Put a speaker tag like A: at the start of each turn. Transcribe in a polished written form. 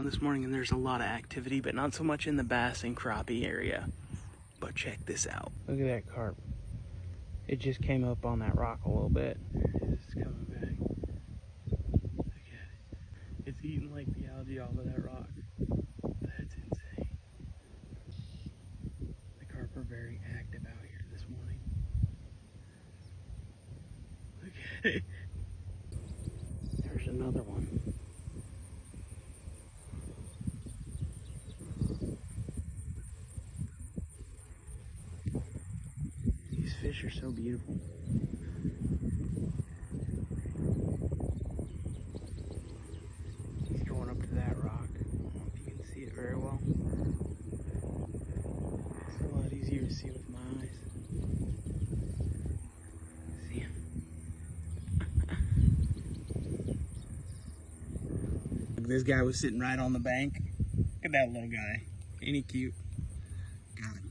A: this morning and there's a lot of activity, but not so much in the bass and crappie area. But check this out. Look at that carp. It just came up on that rock a little bit. It's coming back. Look at it. It's eating like the algae off of that rock. That's insane. The carp are very active out here this morning. Look at it. There's another one. These fish are so beautiful. He's going up to that rock. I don't know if you can see it very well. It's a lot easier to see with my eyes. See him? This guy was sitting right on the bank. Look at that little guy. Ain't he cute? Got him.